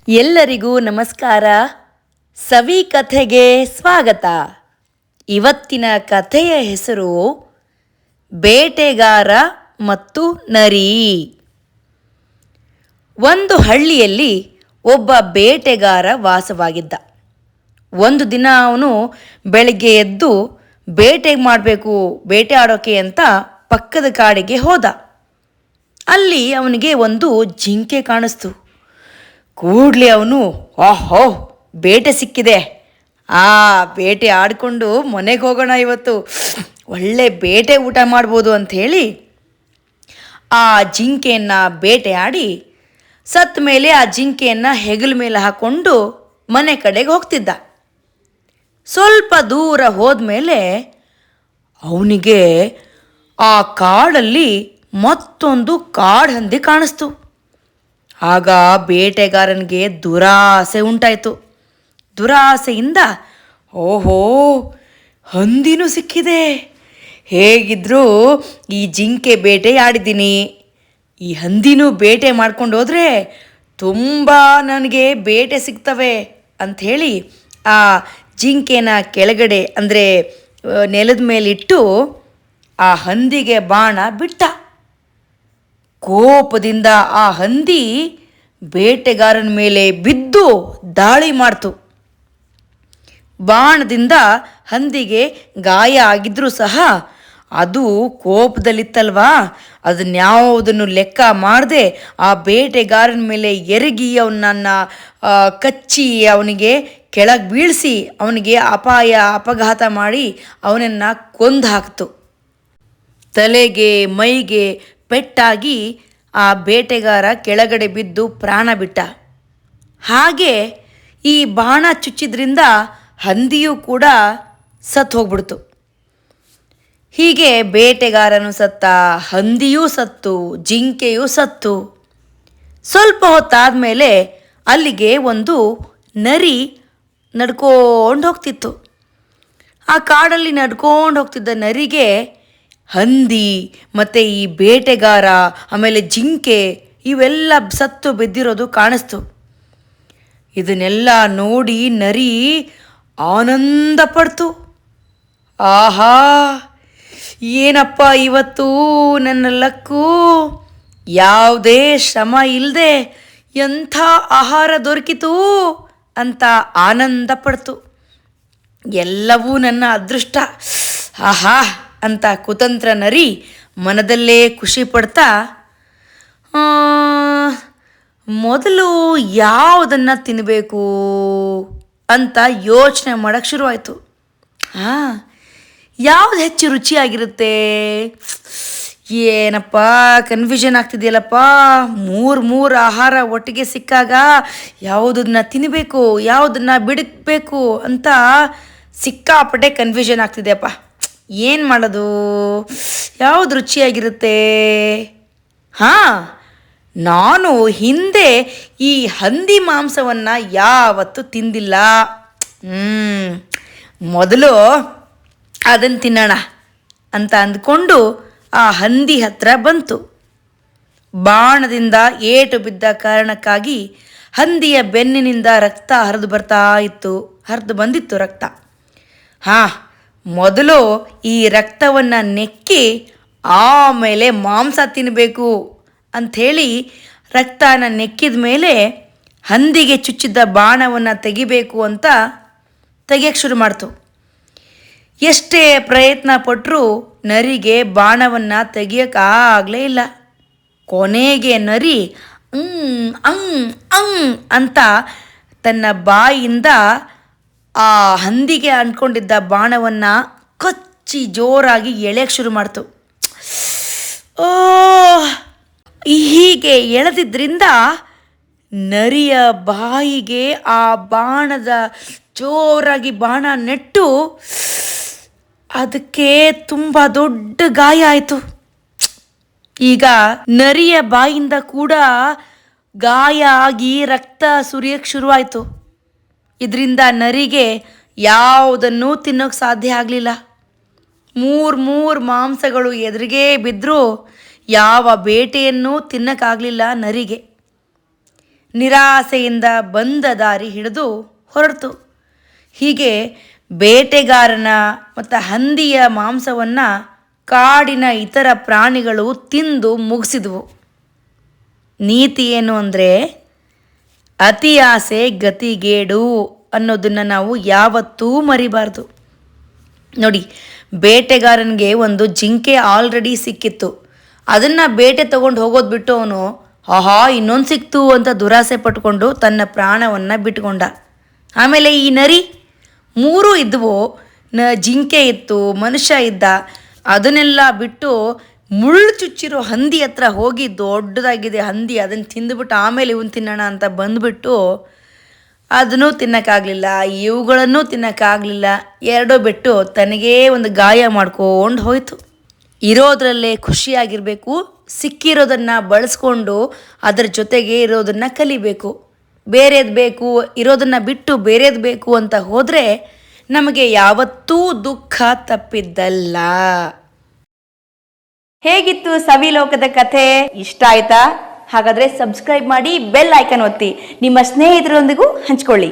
ಎಲ್ಲರಿಗೂ ನಮಸ್ಕಾರ. ಸವಿ ಕಥೆಗೆ ಸ್ವಾಗತ. ಇವತ್ತಿನ ಕಥೆಯ ಹೆಸರು ಬೇಟೆಗಾರ ಮತ್ತು ನರಿ. ಒಂದು ಹಳ್ಳಿಯಲ್ಲಿ ಒಬ್ಬ ಬೇಟೆಗಾರ ವಾಸವಾಗಿದ್ದ. ಒಂದು ದಿನ ಅವನು ಬೆಳಗ್ಗೆ ಎದ್ದು ಬೇಟೆ ಆಡೋಕೆ ಅಂತ ಪಕ್ಕದ ಕಾಡಿಗೆ ಹೋದ. ಅಲ್ಲಿ ಅವನಿಗೆ ಒಂದು ಜಿಂಕೆ ಕಾಣಿಸ್ತು. ಕೂಡಲೇ ಅವನು ಆಹೋ, ಬೇಟೆ ಸಿಕ್ಕಿದೆ, ಬೇಟೆ ಆಡಿಕೊಂಡು ಮನೆಗೆ ಹೋಗೋಣ, ಇವತ್ತು ಒಳ್ಳೆ ಬೇಟೆ ಊಟ ಮಾಡ್ಬೋದು ಅಂಥೇಳಿ ಆ ಜಿಂಕೆಯನ್ನು ಬೇಟೆ ಆಡಿ ಸತ್ತ ಮೇಲೆ ಆ ಜಿಂಕೆಯನ್ನು ಹೆಗಲ ಮೇಲೆ ಹಾಕ್ಕೊಂಡು ಮನೆ ಕಡೆಗೆ ಹೋಗ್ತಿದ್ದ. ಸ್ವಲ್ಪ ದೂರ ಹೋದ್ಮೇಲೆ ಅವನಿಗೆ ಆ ಕಾಡಲ್ಲಿ ಮತ್ತೊಂದು ಕಾಡು ಕಾಣಿಸ್ತು. ಆಗ ಬೇಟೆಗಾರನಿಗೆ ದುರಾಸೆ ಉಂಟಾಯಿತು. ದುರಾಸೆಯಿಂದ ಓಹೋ, ಹಂದಿನೂ ಸಿಕ್ಕಿದೆ, ಹೇಗಿದ್ರೂ ಈ ಜಿಂಕೆ ಬೇಟೆ ಆಡಿದ್ದೀನಿ, ಈ ಹಂದಿನೂ ಬೇಟೆ ಮಾಡ್ಕೊಂಡು ಹೋದರೆ ತುಂಬ ನನಗೆ ಬೇಟೆ ಸಿಗ್ತವೆ ಅಂಥೇಳಿ ಆ ಜಿಂಕೆನ ಕೆಳಗಡೆ ಅಂದರೆ ನೆಲದ ಮೇಲಿಟ್ಟು ಆ ಹಂದಿಗೆ ಬಾಣ ಬಿಟ್ಟ. ಕೋಪದಿಂದ ಆ ಹಂದಿ ಬೇಟೆಗಾರನ ಮೇಲೆ ಬಿದ್ದು ದಾಳಿ ಮಾಡ್ತು. ಬಾಣದಿಂದ ಹಂದಿಗೆ ಗಾಯ ಆಗಿದ್ರೂ ಸಹ ಅದು ಕೋಪದಲ್ಲಿತ್ತಲ್ವಾ, ಅದನ್ಯಾವುದನ್ನು ಲೆಕ್ಕ ಮಾಡದೆ ಆ ಬೇಟೆಗಾರನ ಮೇಲೆ ಎರಗಿ ಅವನನ್ನು ಕಚ್ಚಿ ಅವನಿಗೆ ಕೆಳಗೆ ಬೀಳಿಸಿ ಅವನಿಗೆ ಅಪಘಾತ ಮಾಡಿ ಅವನನ್ನು ಕೊಂದು ಹಾಕ್ತು. ತಲೆಗೆ ಮೈಗೆ ಪೆಟ್ಟಾಗಿ ಆ ಬೇಟೆಗಾರ ಕೆಳಗಡೆ ಬಿದ್ದು ಪ್ರಾಣ ಬಿಟ್ಟ. ಹಾಗೆ ಈ ಬಾಣ ಚುಚ್ಚಿದ್ರಿಂದ ಹಂದಿಯೂ ಕೂಡ ಸತ್ತು ಹೋಗ್ಬಿಡ್ತು. ಹೀಗೆ ಬೇಟೆಗಾರನು ಸತ್ತ, ಹಂದಿಯೂ ಸತ್ತು, ಜಿಂಕೆಯೂ ಸತ್ತು. ಸ್ವಲ್ಪ ಹೊತ್ತಾದ ಮೇಲೆ ಅಲ್ಲಿಗೆ ಒಂದು ನರಿ ನಡ್ಕೊಂಡು ಹೋಗ್ತಿತ್ತು. ಆ ಕಾಡಲ್ಲಿ ನಡ್ಕೊಂಡು ಹೋಗ್ತಿದ್ದ ನರಿಗೆ ಹಂದಿ ಮತ್ತು ಈ ಬೇಟೆಗಾರ ಆಮೇಲೆ ಜಿಂಕೆ ಇವೆಲ್ಲ ಸತ್ತು ಬಿದ್ದಿರೋದು ಕಾಣಿಸ್ತು. ಇದನ್ನೆಲ್ಲ ನೋಡಿ ನರಿ ಆನಂದ ಪಡ್ತು. ಆಹಾ, ಏನಪ್ಪ ಇವತ್ತು ನನ್ನ ಲಕ್ಕು, ಯಾವುದೇ ಶ್ರಮ ಇಲ್ಲದೆ ಎಂಥ ಆಹಾರ ದೊರಕಿತು ಅಂತ ಆನಂದ ಪಡ್ತು. ಎಲ್ಲವೂ ನನ್ನ ಅದೃಷ್ಟ, ಆಹಾ ಅಂತ ಕುತಂತ್ರ ನರಿ ಮನದಲ್ಲೇ ಖುಷಿ ಪಡ್ತಾ ಮೊದಲು ಯಾವುದನ್ನು ತಿನ್ನಬೇಕು ಅಂತ ಯೋಚನೆ ಮಾಡೋಕ್ಕೆ ಶುರುವಾಯಿತು. ಯಾವುದು ಹೆಚ್ಚು ರುಚಿಯಾಗಿರುತ್ತೆ, ಏನಪ್ಪ ಕನ್ಫ್ಯೂಷನ್ ಆಗ್ತಿದೆಯಲ್ಲಪ್ಪ, ಮೂರು ಆಹಾರ ಒಟ್ಟಿಗೆ ಸಿಕ್ಕಾಗ ಯಾವುದನ್ನ ತಿನ್ನಬೇಕು ಯಾವುದನ್ನು ಬಿಡಬೇಕು ಅಂತ ಸಿಕ್ಕಾಪಟ್ಟೆ ಕನ್ಫ್ಯೂಷನ್ ಆಗ್ತಿದೆಯಪ್ಪ. ಏನು ಮಾಡೋದು, ಯಾವುದು ರುಚಿಯಾಗಿರುತ್ತೆ? ನಾನು ಹಿಂದೆ ಈ ಹಂದಿ ಮಾಂಸವನ್ನು ಯಾವತ್ತೂ ತಿಂದಿಲ್ಲ, ಮೊದಲು ಅದನ್ನು ತಿನ್ನೋಣ ಅಂತ ಅಂದ್ಕೊಂಡು ಆ ಹಂದಿ ಹತ್ರ ಬಂತು. ಬಾಣದಿಂದ ಏಟು ಬಿದ್ದ ಕಾರಣಕ್ಕಾಗಿ ಹಂದಿಯ ಬೆನ್ನಿನಿಂದ ರಕ್ತ ಹರಿದು ಬಂದಿತ್ತು ರಕ್ತ. ಮೊದಲು ಈ ರಕ್ತವನ್ನು ನೆಕ್ಕಿ ಆಮೇಲೆ ಮಾಂಸ ತಿನ್ನಬೇಕು ಅಂಥೇಳಿ ರಕ್ತನ ನೆಕ್ಕಿದ ಮೇಲೆ ಹಂದಿಗೆ ಚುಚ್ಚಿದ್ದ ಬಾಣವನ್ನು ತೆಗಿಬೇಕು ಅಂತ ತೆಗಿಯೋಕ್ಕೆ ಶುರು ಮಾಡ್ತು. ಎಷ್ಟೇ ಪ್ರಯತ್ನ ಪಟ್ಟರೂ ನರಿಗೆ ಬಾಣವನ್ನು ತೆಗಿಯೋಕ್ಕಾಗಲೇ ಇಲ್ಲ. ಕೊನೆಗೆ ನರಿ ಅಂತ ತನ್ನ ಬಾಯಿಯಿಂದ ಆ ಹಂದಿಗೆ ಅಂದ್ಕೊಂಡಿದ್ದ ಬಾಣವನ್ನು ಕಚ್ಚಿ ಜೋರಾಗಿ ಎಳೆಯಕ್ಕೆ ಶುರು ಮಾಡ್ತು. ಹೀಗೆ ಎಳೆದಿದ್ದರಿಂದ ನರಿಯ ಬಾಯಿಗೆ ಆ ಜೋರಾಗಿ ಬಾಣ ನೆಟ್ಟು ಅದಕ್ಕೆ ತುಂಬ ದೊಡ್ಡ ಗಾಯ ಆಯಿತು. ಈಗ ನರಿಯ ಬಾಯಿಂದ ಕೂಡ ಗಾಯ ಆಗಿ ರಕ್ತ ಸುರಿಯೋಕ್ಕೆ ಶುರುವಾಯಿತು. ಇದರಿಂದ ನರಿಗೆ ಯಾವುದನ್ನೂ ತಿನ್ನೋಕ್ಕೆ ಸಾಧ್ಯ ಆಗಲಿಲ್ಲ. ಮೂರು ಮಾಂಸಗಳು ಎದುರಿಗೆ ಬಿದ್ದರೂ ಯಾವ ಬೇಟೆಯನ್ನೂ ತಿನ್ನೋಕ್ಕಾಗಲಿಲ್ಲ ನರಿಗೆ. ನಿರಾಸೆಯಿಂದ ಬಂದ ದಾರಿ ಹಿಡಿದು ಹೊರಟು. ಹೀಗೆ ಬೇಟೆಗಾರನ ಮತ್ತು ಹಂದಿಯ ಮಾಂಸವನ್ನು ಕಾಡಿನ ಇತರ ಪ್ರಾಣಿಗಳು ತಿಂದು ಮುಗಿಸಿದವು. ನೀತಿ ಏನು ಅಂದರೆ, ಅತಿ ಆಸೆ ಗತಿಗೇಡು ಅನ್ನೋದನ್ನು ನಾವು ಯಾವತ್ತೂ ಮರಿಬಾರ್ದು. ನೋಡಿ, ಬೇಟೆಗಾರನಿಗೆ ಒಂದು ಜಿಂಕೆ ಆಲ್ರೆಡಿ ಸಿಕ್ಕಿತ್ತು. ಅದನ್ನು ಬೇಟೆ ತಗೊಂಡು ಹೋಗೋದು ಬಿಟ್ಟು ಅವನು ಆಹಾ ಇನ್ನೊಂದು ಸಿಕ್ತು ಅಂತ ದುರಾಸೆ ಪಟ್ಕೊಂಡು ತನ್ನ ಪ್ರಾಣವನ್ನು ಬಿಟ್ಕೊಂಡ. ಆಮೇಲೆ ಈ ನರಿ, ಮೂರೂ ಇದ್ವು. ಜಿಂಕೆ ಇತ್ತು, ಮನುಷ್ಯ ಇದ್ದ. ಅದನ್ನೆಲ್ಲ ಬಿಟ್ಟು ಮುಳ್ಳು ಚುಚ್ಚಿರೋ ಹಂದಿ ಹತ್ರ ಹೋಗಿ, ದೊಡ್ಡದಾಗಿದೆ ಹಂದಿ, ಅದನ್ನು ತಿಂದುಬಿಟ್ಟು ಆಮೇಲೆ ಇವನು ತಿನ್ನೋಣ ಅಂತ ಬಂದುಬಿಟ್ಟು ಅದನ್ನೂ ತಿನ್ನೋಕ್ಕಾಗಲಿಲ್ಲ, ಇವುಗಳನ್ನೂ ತಿನ್ನೋಕ್ಕಾಗಲಿಲ್ಲ. ಎರಡೂ ಬಿಟ್ಟು ತನಗೇ ಒಂದು ಗಾಯ ಮಾಡ್ಕೊಂಡು ಹೋಯಿತು. ಇರೋದ್ರಲ್ಲೇ ಖುಷಿಯಾಗಿರಬೇಕು, ಸಿಕ್ಕಿರೋದನ್ನು ಬಳಸ್ಕೊಂಡು ಅದರ ಜೊತೆಗೆ ಇರೋದನ್ನು ಕಲಿಬೇಕು. ಬೇರೆದು ಬೇಕು, ಇರೋದನ್ನು ಬಿಟ್ಟು ಬೇರೆದು ಬೇಕು ಅಂತ ಹೋದರೆ ನಮಗೆ ಯಾವತ್ತೂ ದುಃಖ ತಪ್ಪಿದ್ದಲ್ಲ. ಹೇಗಿತ್ತು ಸವಿಲೋಕದ ಕಥೆ? ಇಷ್ಟ ಆಯ್ತಾ? ಹಾಗಾದರೆ ಸಬ್ಸ್ಕ್ರೈಬ್ ಮಾಡಿ, ಬೆಲ್ ಐಕನ್ ಒತ್ತಿ, ನಿಮ್ಮ ಸ್ನೇಹಿತರೊಂದಿಗೂ ಹಂಚ್ಕೊಳ್ಳಿ.